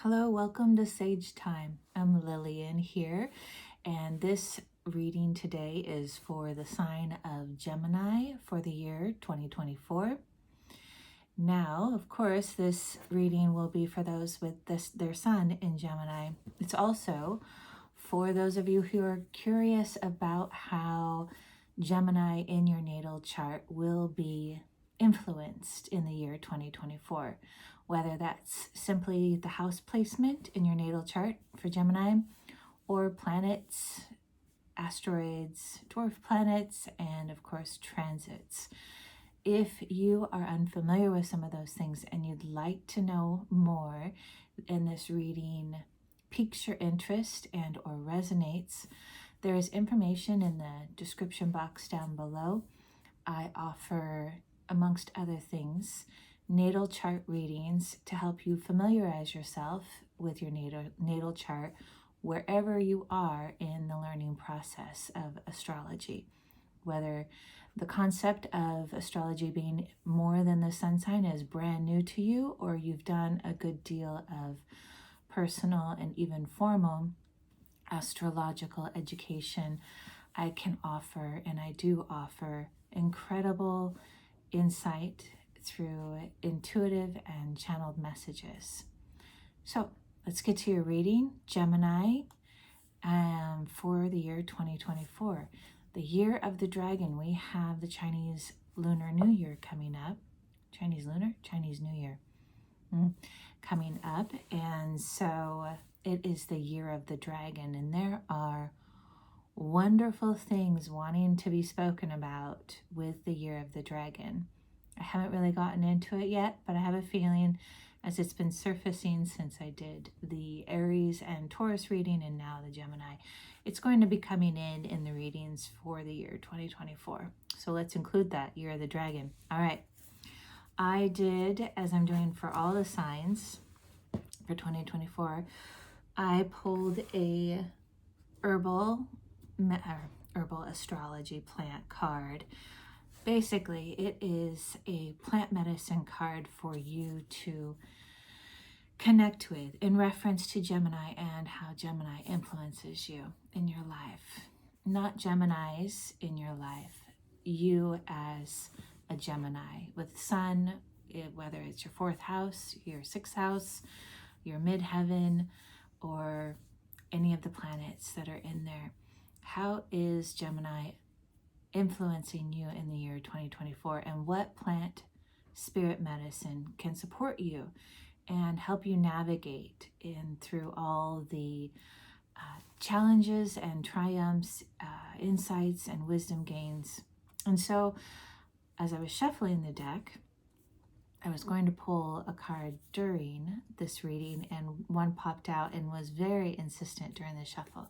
Hello, welcome to Sage Thyme. I'm Lillian here, and this reading today is for the sign of Gemini for the year 2024. Now, of course, this reading will be for those with their sun in Gemini. It's also for those of you who are curious about how Gemini in your natal chart will be influenced in the year 2024, whether that's simply the house placement in your natal chart for Gemini, or planets, asteroids, dwarf planets, and of course transits. If you are unfamiliar with some of those things and you'd like to know more, and this reading piques your interest and or resonates, there is information in the description box down below. I offer, amongst other things, natal chart readings to help you familiarize yourself with your natal chart wherever you are in the learning process of astrology. Whether the concept of astrology being more than the sun sign is brand new to you, or you've done a good deal of personal and even formal astrological education, I can offer, and I do offer, incredible insight through intuitive and channeled messages. So let's get to your reading, Gemini, for the year 2024. The year of the dragon, we have the Chinese Lunar New Year coming up. Chinese New Year coming up. And so it is the year of the dragon, and there are wonderful things wanting to be spoken about with the year of the dragon. I haven't really gotten into it yet, but I have a feeling, as it's been surfacing since I did the Aries and Taurus reading and now the Gemini, it's going to be coming in the readings for the year 2024. So let's include that, year of the dragon. All right. I did, as I'm doing for all the signs for 2024, I pulled a Herbal Astrology plant card. Basically, it is a plant medicine card for you to connect with in reference to Gemini and how Gemini influences you in your life. Not Geminis in your life, you as a Gemini with sun, whether it's your 4th house, your 6th house, your midheaven, or any of the planets that are in there. How is Gemini influencing you in the year 2024, and what plant spirit medicine can support you and help you navigate in through all the challenges and triumphs, insights and wisdom gains. And so as I was shuffling the deck, I was going to pull a card during this reading, and one popped out and was very insistent during the shuffle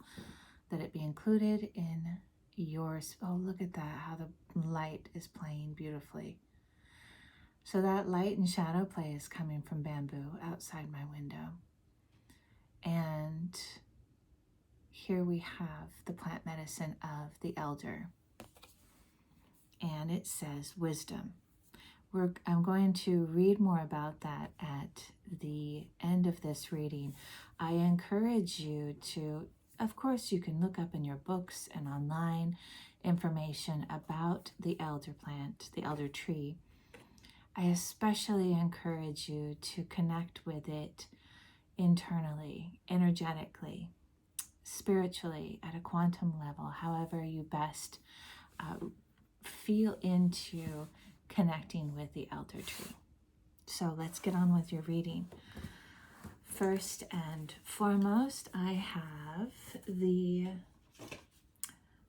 that it be included in yours. Oh, look at that, how the light is playing beautifully. So that light and shadow play is coming from bamboo outside my window. And here we have the plant medicine of the elder. And it says wisdom. I'm going to read more about that at the end of this reading. I encourage you to, of course, you can look up in your books and online information about the elder plant, the elder tree. I especially encourage you to connect with it internally, energetically, spiritually, at a quantum level, however you best feel into connecting with the elder tree. So let's get on with your reading. First and foremost, I have the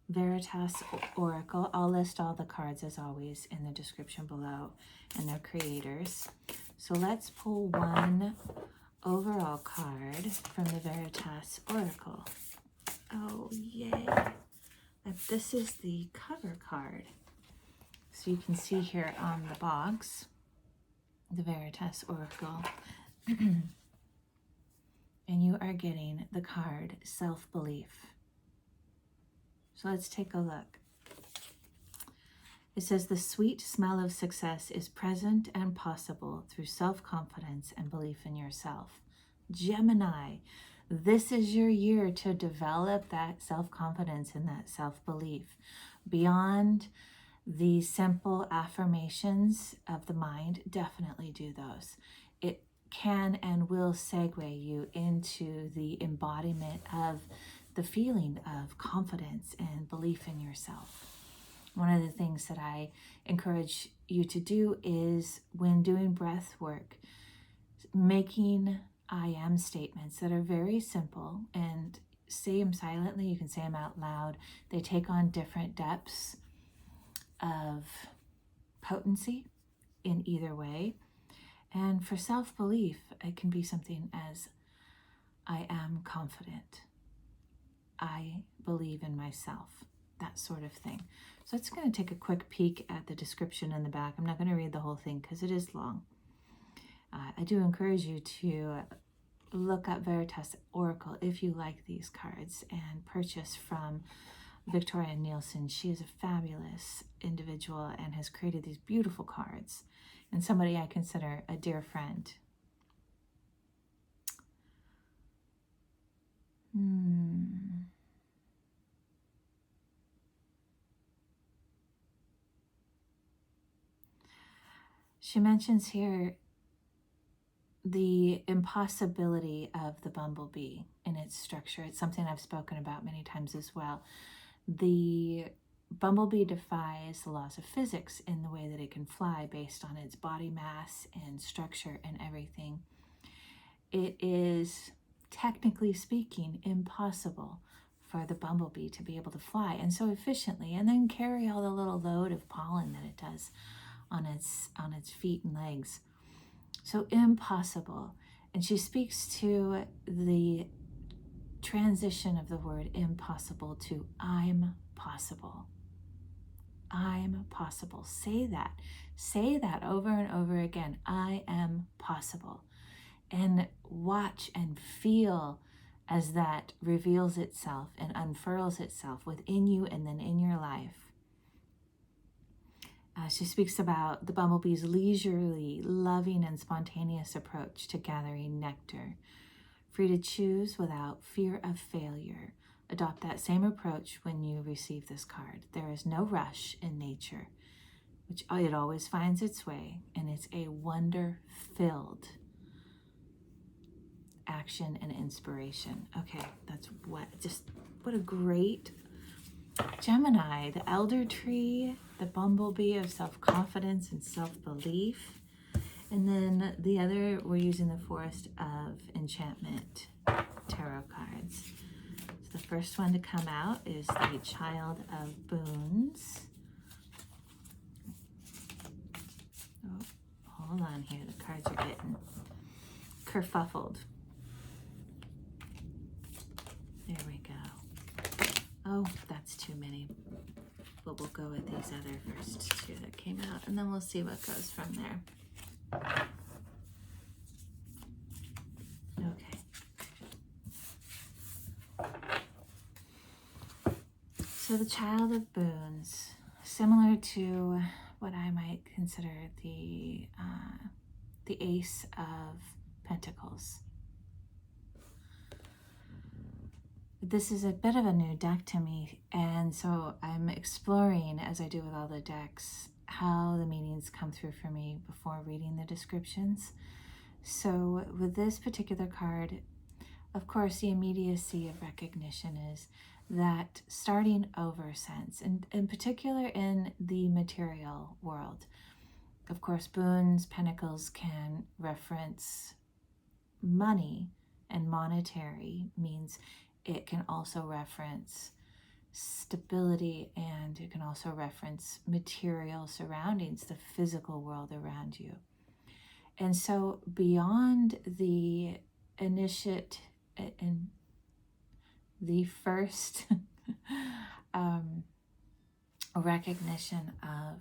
Veritas Oracle. I'll list all the cards as always in the description below and their creators. So let's pull one overall card from the Veritas Oracle. Oh, yay. This is the cover card. So you can see here on the box, the Veritas Oracle. And you are getting the card Self-Belief. So let's take a look. It says, the sweet smell of success is present and possible through self-confidence and belief in yourself. Gemini, this is your year to develop that self-confidence and that self-belief. Beyond the simple affirmations of the mind, definitely do those. It can and will segue you into the embodiment of the feeling of confidence and belief in yourself. One of the things that I encourage you to do is, when doing breath work, making I am statements that are very simple, and say them silently. You can say them out loud. They take on different depths of potency in either way. And for self-belief, it can be something as, I am confident. I believe in myself. That sort of thing. So it's going to take a quick peek at the description in the back. I'm not going to read the whole thing because it is long. I do encourage you to look up Veritas Oracle if you like these cards, and purchase from Victoria Nielson. She is a fabulous individual and has created these beautiful cards, and somebody I consider a dear friend. She mentions here the impossibility of the bumblebee in its structure. It's something I've spoken about many times as well. The bumblebee defies the laws of physics in the way that it can fly based on its body mass and structure and everything. It is, technically speaking, impossible for the bumblebee to be able to fly and so efficiently and then carry all the little load of pollen that it does on its feet and legs. So impossible. And she speaks to the transition of the word impossible to I'm possible. I'm possible. Say that. Say that over and over again. I am possible. And watch and feel as that reveals itself and unfurls itself within you and then in your life. She speaks about the bumblebee's leisurely, loving, and spontaneous approach to gathering nectar. Free to choose without fear of failure. Adopt that same approach when you receive this card. There is no rush in nature, which it always finds its way, and it's a wonder-filled action and inspiration. Okay, that's what a great Gemini, the elder tree, the bumblebee of self-confidence and self-belief. And then the other, we're using the Forest of Enchantment tarot cards. So the first one to come out is the Child of Boons. Oh, hold on here, the cards are getting kerfuffled. There we go. Oh, that's too many. But we'll go with these other first two that came out, and then we'll see what goes from there. Okay. So the Child of Boons, similar to what I might consider the Ace of Pentacles. This is a bit of a new deck to me, and so I'm exploring, as I do with all the decks, how the meanings come through for me before reading the descriptions. So with this particular card, of course, the immediacy of recognition is that starting over sense, and in particular in the material world. Of course, boons, pentacles can reference money, and monetary means it can also reference stability, and it can also reference material surroundings, the physical world around you. And so beyond the initiate and the first recognition of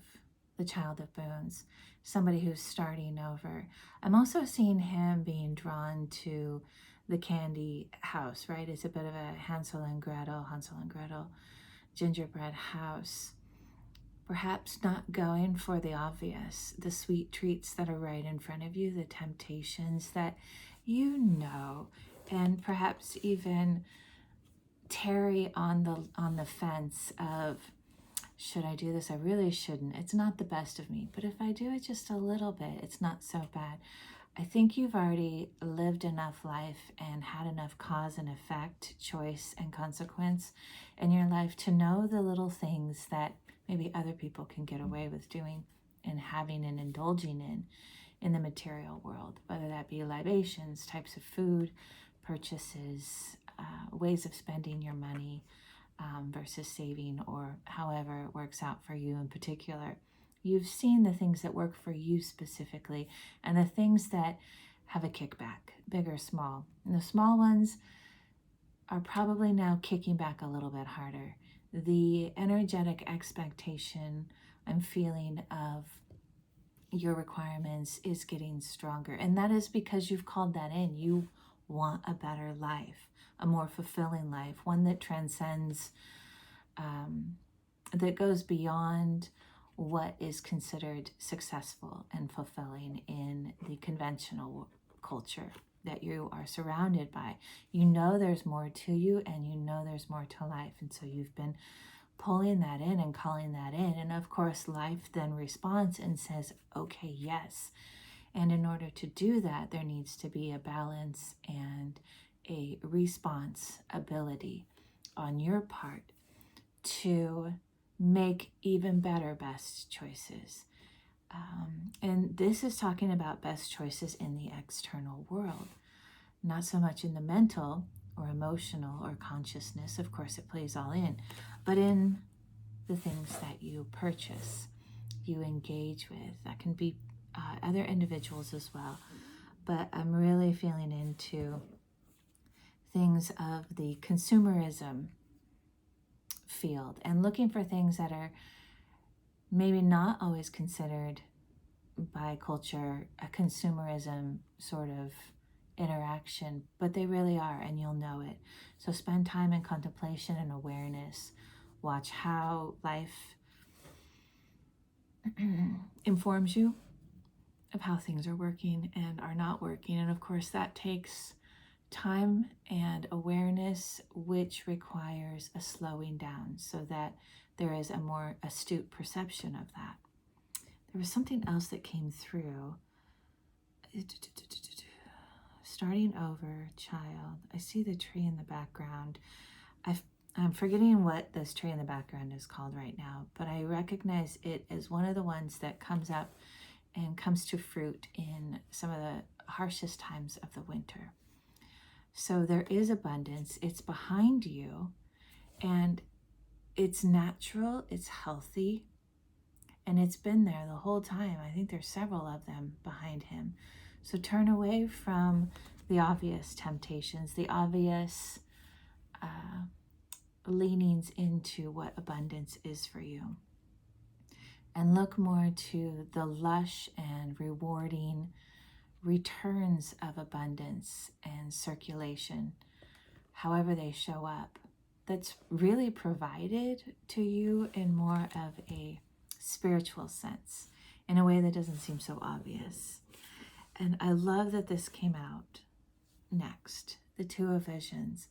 the Child of Boons, somebody who's starting over, I'm also seeing him being drawn to the candy house, right? It's a bit of a Hansel and Gretel gingerbread house. Perhaps not going for the obvious, the sweet treats that are right in front of you, the temptations that you know, and perhaps even tarry on the fence of, should I do this? I really shouldn't. It's not the best of me, but if I do it just a little bit, it's not so bad. I think you've already lived enough life and had enough cause and effect, choice and consequence in your life to know the little things that maybe other people can get away with doing and having and indulging in the material world, whether that be libations, types of food, purchases, ways of spending your money, versus saving, or however it works out for you in particular. You've seen the things that work for you specifically and the things that have a kickback, big or small. And the small ones are probably now kicking back a little bit harder. The energetic expectation I'm feeling of your requirements is getting stronger. And that is because you've called that in. You want a better life, a more fulfilling life, one that transcends, that goes beyond what is considered successful and fulfilling in the conventional culture that you are surrounded by. You know there's more to you, and you know there's more to life. And so you've been pulling that in and calling that in. And of course, life then responds and says, okay, yes. And in order to do that, there needs to be a balance and a response ability on your part to make even better best choices. And this is talking about best choices in the external world, not so much in the mental or emotional or consciousness. Of course, it plays all in, but in the things that you purchase, you engage with. That can be other individuals as well. But I'm really feeling into things of the consumerism field and looking for things that are maybe not always considered by culture a consumerism sort of interaction, but they really are, and you'll know it. So spend time in contemplation and awareness. Watch how life informs you of how things are working and are not working. And of course, that takes time and awareness, which requires a slowing down so that there is a more astute perception of that. There was something else that came through. Starting over, child. I see the tree in the background. I'm forgetting what this tree in the background is called right now, but I recognize it as one of the ones that comes up and comes to fruit in some of the harshest times of the winter. So there is abundance. It's behind you, and it's natural, it's healthy, and it's been there the whole time. I think there's several of them behind him. So turn away from the obvious temptations, the obvious leanings into what abundance is for you, and look more to the lush and rewarding returns of abundance and circulation, however they show up, that's really provided to you in more of a spiritual sense, in a way that doesn't seem so obvious. And I love that this came out next, the Two of Visions.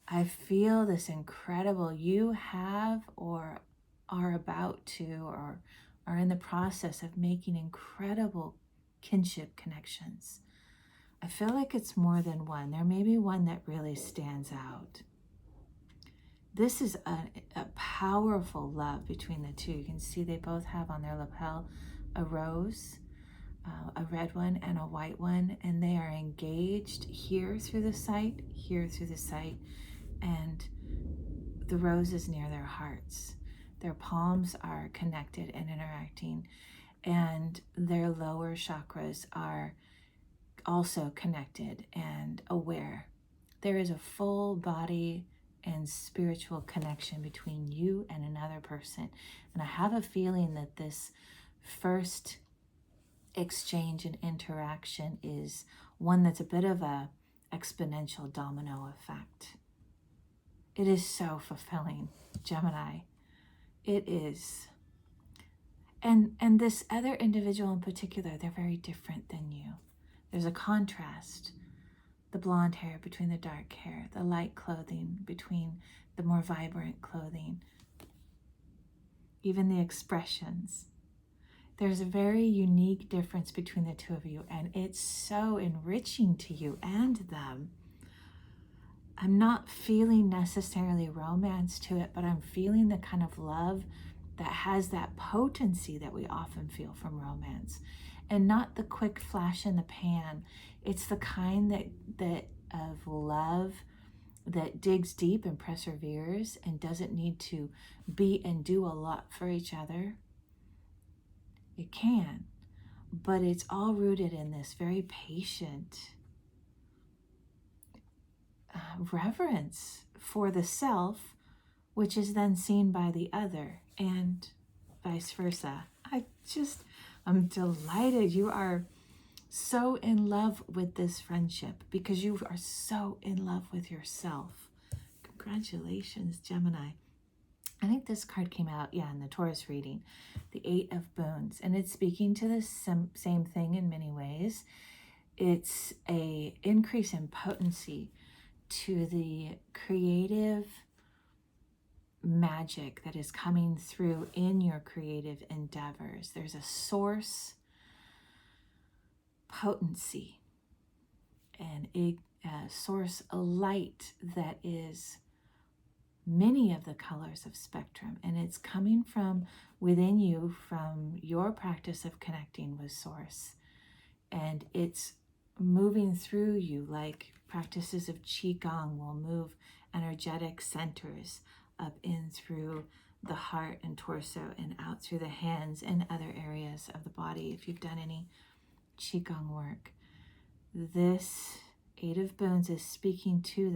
I feel this incredible, you have or are about to or are in the process of making incredible kinship connections. I feel like it's more than one. There may be one that really stands out. This is a powerful love between the two. You can see they both have on their lapel a rose, a red one and a white one, and they are engaged here through the sight, and the rose is near their hearts. Their palms are connected and interacting, and their lower chakras are also connected and aware. There is a full body and spiritual connection between you and another person. And I have a feeling that this first exchange and interaction is one that's a bit of a exponential domino effect. It is so fulfilling, Gemini. It is. And this other individual in particular, they're very different than you. There's a contrast. the blonde hair between the dark hair, the light clothing between the more vibrant clothing, even the expressions. There's a very unique difference between the two of you, and it's so enriching to you and them. I'm not feeling necessarily romance to it, but I'm feeling the kind of love that has that potency that we often feel from romance, and not the quick flash in the pan. It's the kind that of love that digs deep and perseveres and doesn't need to be and do a lot for each other. It can, but it's all rooted in this very patient reverence for the self, which is then seen by the other, and vice versa. I'm delighted you are so in love with this friendship because you are so in love with yourself. Congratulations, Gemini. I think this card came out, in the Taurus reading, the Eight of Boons, and it's speaking to the same thing in many ways. It's a increase in potency to the creative magic that is coming through in your creative endeavors. There's a source potency and a source light that is many of the colors of spectrum, and it's coming from within you, from your practice of connecting with source, and it's moving through you like practices of qigong will move energetic centers up in through the heart and torso and out through the hands and other areas of the body. If you've done any qigong work, this Eight of Boons is speaking to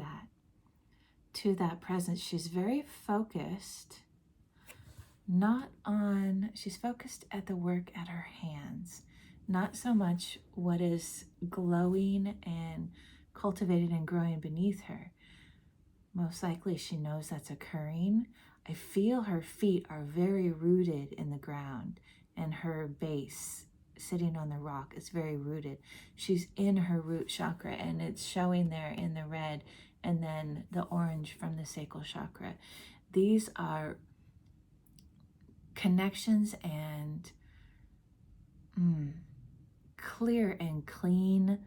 that presence. She's very focused, she's focused at the work at her hands, not so much what is glowing and cultivated and growing beneath her. Most likely she knows that's occurring. I feel her feet are very rooted in the ground, and her base sitting on the rock is very rooted. She's in her root chakra, and it's showing there in the red and then the orange from the sacral chakra. These are connections and clear and clean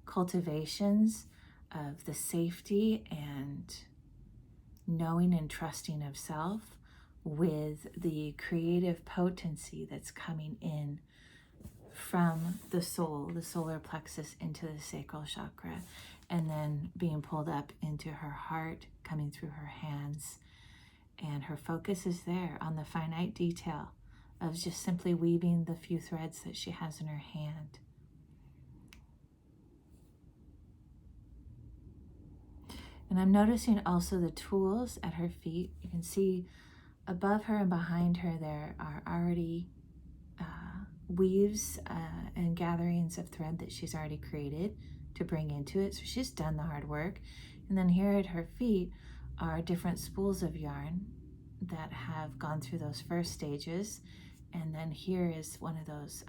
cultivations of the safety and knowing and trusting of self with the creative potency that's coming in from the soul, the solar plexus, into the sacral chakra, and then being pulled up into her heart, coming through her hands. And her focus is there on the finite detail of just simply weaving the few threads that she has in her hand. And I'm noticing also the tools at her feet. You can see above her and behind her there are already weaves and gatherings of thread that she's already created to bring into it. So she's done the hard work. And then here at her feet are different spools of yarn that have gone through those first stages. And then here is one of those,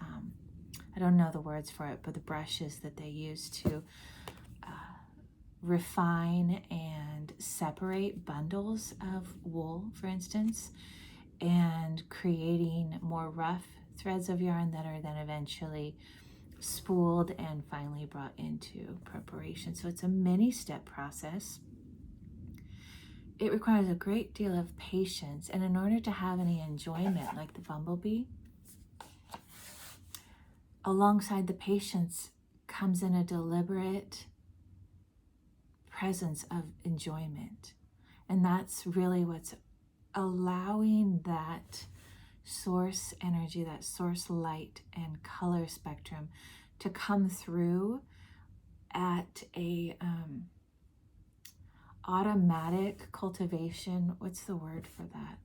I don't know the words for it, but the brushes that they use to refine and separate bundles of wool, for instance, and creating more rough threads of yarn that are then eventually spooled and finally brought into preparation. So it's a many step process. It requires a great deal of patience, and in order to have any enjoyment, like the bumblebee, alongside the patience comes in a deliberate presence of enjoyment. And that's really what's allowing that source energy, that source light and color spectrum to come through at a automatic cultivation. What's the word for that?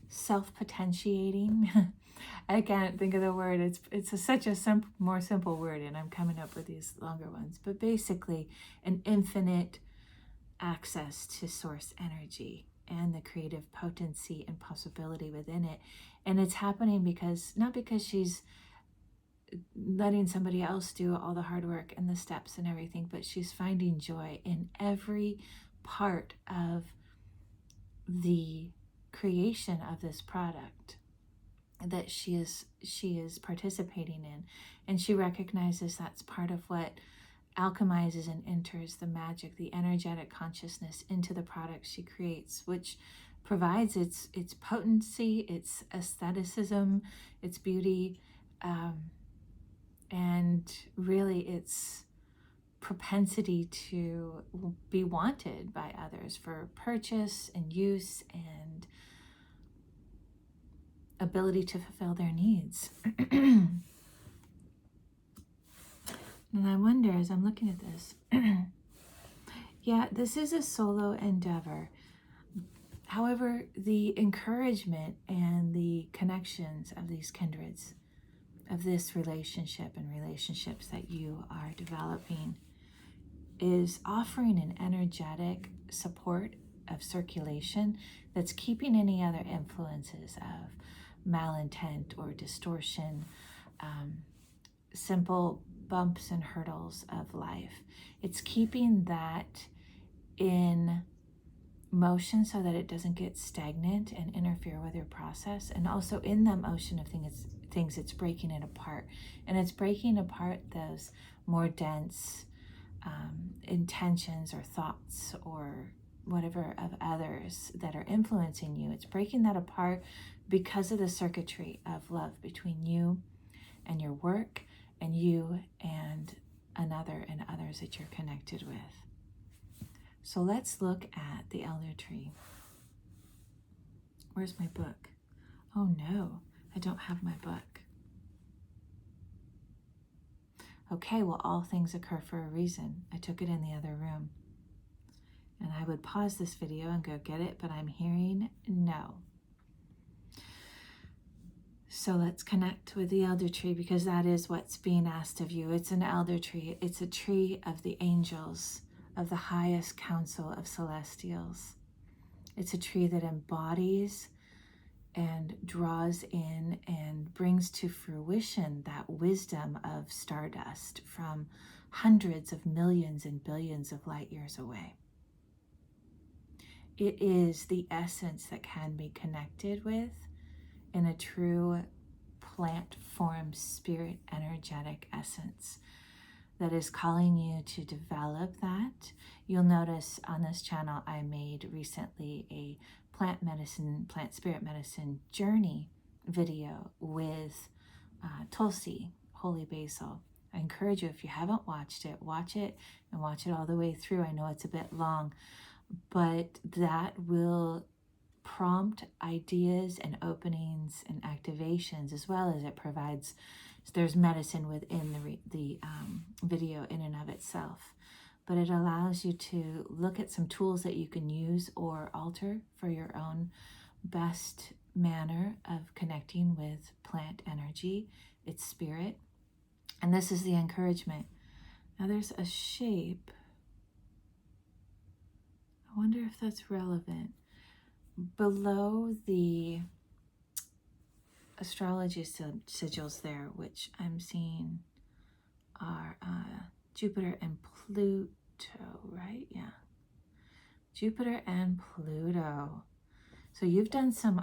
Self-potentiating. I can't think of the word. It's such a more simple word, and I'm coming up with these longer ones. But basically, an infinite access to source energy and the creative potency and possibility within it. And it's happening not because she's letting somebody else do all the hard work and the steps and everything, but she's finding joy in every part of the creation of this product that she is participating in. And she recognizes that's part of what alchemizes and enters the magic, the energetic consciousness into the product she creates, which provides its potency, its aestheticism, its beauty, and really its propensity to be wanted by others for purchase and use and ability to fulfill their needs. And I wonder, as I'm looking at this, yeah, this is a solo endeavor. However, the encouragement and the connections of these kindreds, of this relationship and relationships that you are developing, is offering an energetic support of circulation that's keeping any other influences of malintent or distortion, simple bumps and hurdles of life. It's keeping that in motion so that it doesn't get stagnant and interfere with your process. And also in the motion of things, it's breaking it apart. And it's breaking apart those more dense intentions or thoughts or whatever of others that are influencing you. It's breaking that apart because of the circuitry of love between you and your work, and you and another and others that you're connected with. So let's look at the elder tree. Where's my book? Oh no, I don't have my book. Okay, well, all things occur for a reason. I took it in the other room. And I would pause this video and go get it, but I'm hearing no. So let's connect with the elder tree, because that is what's being asked of you. It's an elder tree. It's a tree of the angels, of the highest council of celestials. It's a tree that embodies and draws in and brings to fruition that wisdom of stardust from hundreds of millions and billions of light years away. It is the essence that can be connected with in a true plant form, spirit, energetic essence that is calling you to develop that. You'll notice on this channel, I made recently a plant medicine, plant spirit medicine journey video with Tulsi, holy basil. I encourage you, if you haven't watched it, watch it and watch it all the way through. I know it's a bit long, but that will prompt ideas and openings and activations, as well as it provides, there's medicine within the video in and of itself, but it allows you to look at some tools that you can use or alter for your own best manner of connecting with plant energy, its spirit. And this is the encouragement. Now there's a shape. I wonder if that's relevant. Below the astrology sigils there, which I'm seeing are Jupiter and Pluto, right? Yeah. Jupiter and Pluto. So you've done some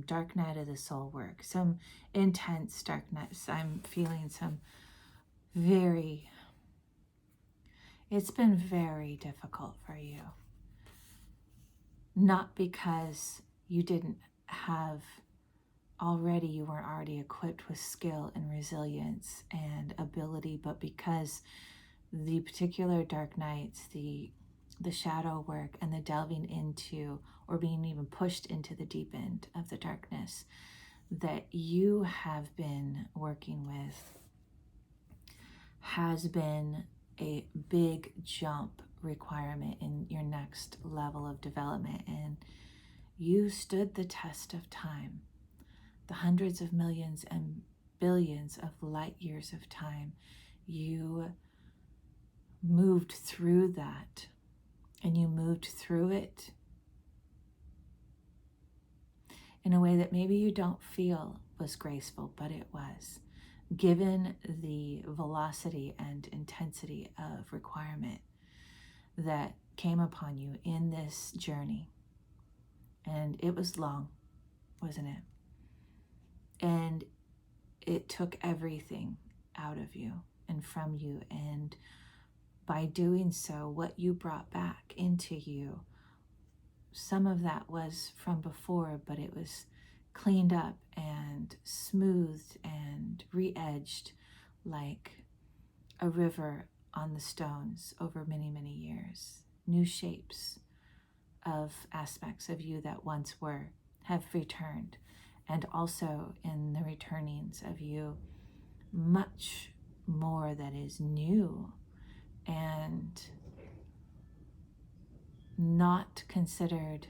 dark night of the soul work, some intense dark nights. I'm feeling some it's been very difficult for you. Not because you weren't already equipped with skill and resilience and ability, but because the particular dark nights, the shadow work and the delving into or being even pushed into the deep end of the darkness that you have been working with has been a big jump requirement in your next level of development. And you stood the test of time, the hundreds of millions and billions of light years of time. You moved through that, and you moved through it in a way that maybe you don't feel was graceful, but it was. given the velocity and intensity of requirement that came upon you in this journey. And it was long, wasn't it? And it took everything out of you and from you. And by doing so, what you brought back into you, some of that was from before, but it was cleaned up and smoothed and re-edged like a river on the stones over many, many years. New shapes of aspects of you that once were have returned, and also in the returnings of you, much more that is new and not considered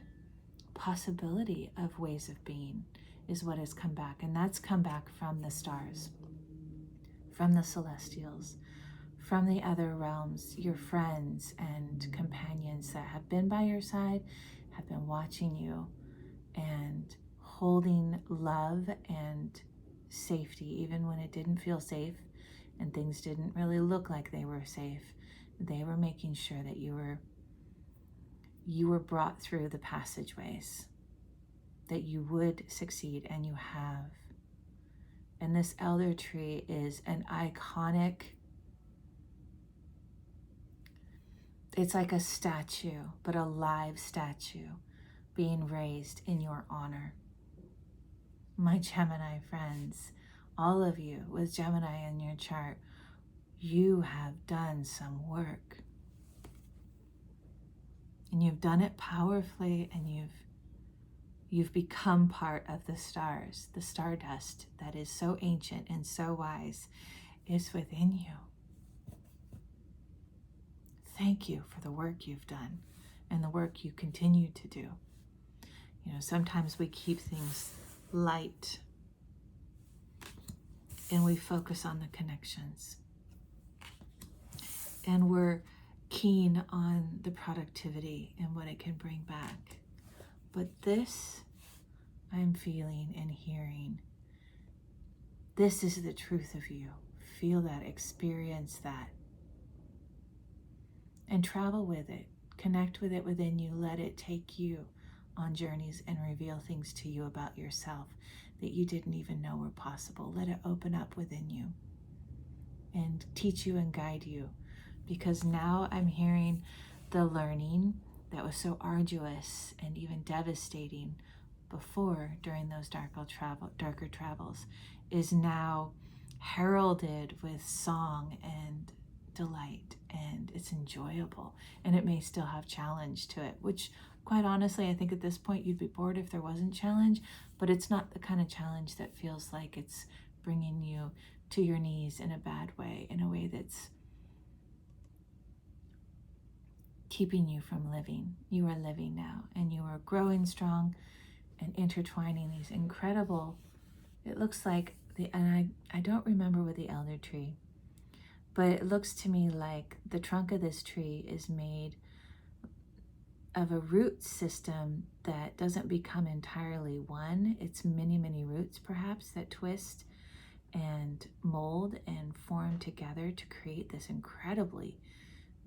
possibility of ways of being is what has come back. And that's come back from the stars, from the celestials, from the other realms, your friends and companions that have been by your side, have been watching you and holding love and safety, even when it didn't feel safe and things didn't really look like they were safe. They were making sure that you were brought through the passageways, that you would succeed, and you have. And this elder tree is an iconic, it's like a statue, but a live statue being raised in your honor. My Gemini friends, all of you with Gemini in your chart, you have done some work. And you've done it powerfully, and you've become part of the stars. The stardust that is so ancient and so wise is within you. Thank you for the work you've done and the work you continue to do. You know, sometimes we keep things light and we focus on the connections. And we're keen on the productivity and what it can bring back. But this, I'm feeling and hearing, this is the truth of you. Feel that, experience that, and travel with it. Connect with it within you. Let it take you on journeys and reveal things to you about yourself that you didn't even know were possible. Let it open up within you and teach you and guide you. Because now I'm hearing the learning that was so arduous and even devastating before, during those darker travels, is now heralded with song and delight, and it's enjoyable, and it may still have challenge to it, which quite honestly, I think at this point you'd be bored if there wasn't challenge, but it's not the kind of challenge that feels like it's bringing you to your knees in a bad way, in a way that's keeping you from living. You are living now, and you are growing strong and intertwining these incredible, it looks like and I don't remember with the elder tree, but it looks to me like the trunk of this tree is made of a root system that doesn't become entirely one. It's many, many roots perhaps that twist and mold and form together to create this incredibly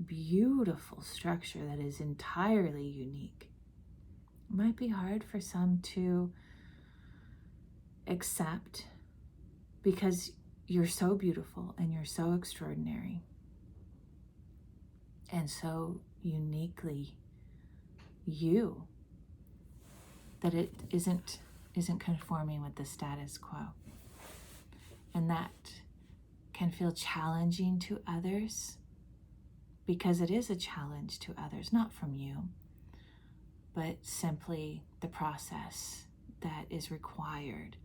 beautiful structure that is entirely unique. It might be hard for some to accept because you're so beautiful and you're so extraordinary and so uniquely you that it isn't conforming with the status quo. And that can feel challenging to others, because it is a challenge to others, not from you, but simply the process that is required.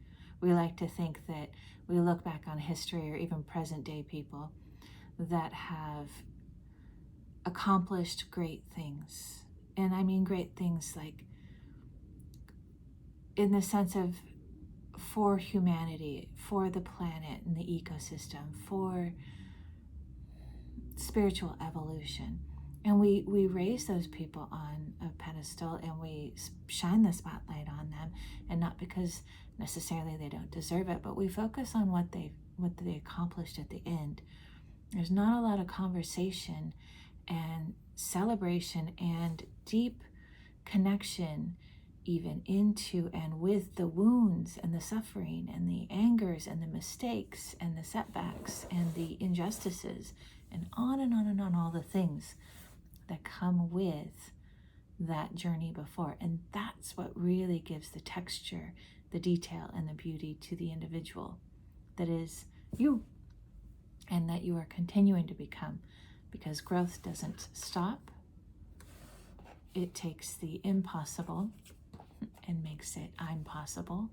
We like to think that we look back on history or even present day people that have accomplished great things. And I mean great things like in the sense of for humanity, for the planet and the ecosystem, for spiritual evolution. And we raise those people on a pedestal and we shine the spotlight on them, and not because necessarily they don't deserve it, but we focus on what they've what they accomplished at the end. There's not a lot of conversation and celebration and deep connection even into and with the wounds and the suffering and the angers and the mistakes and the setbacks and the injustices and on and on and on, all the things that come with that journey before. And that's what really gives the texture, the detail, and the beauty to the individual that is you, and that you are continuing to become, because growth doesn't stop. It takes the impossible and makes it I'm possible.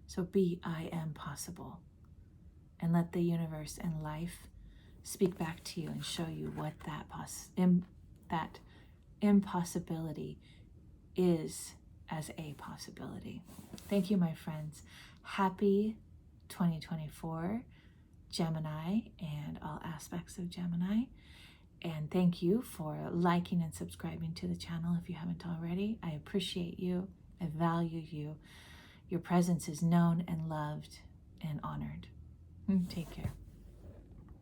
So be I am possible, and let the universe and life speak back to you and show you what that impossibility is as a possibility. Thank you, my friends. Happy 2024, Gemini, and all aspects of Gemini. And thank you for liking and subscribing to the channel if you haven't already. I appreciate you. I value you. Your presence is known and loved and honored. Take care.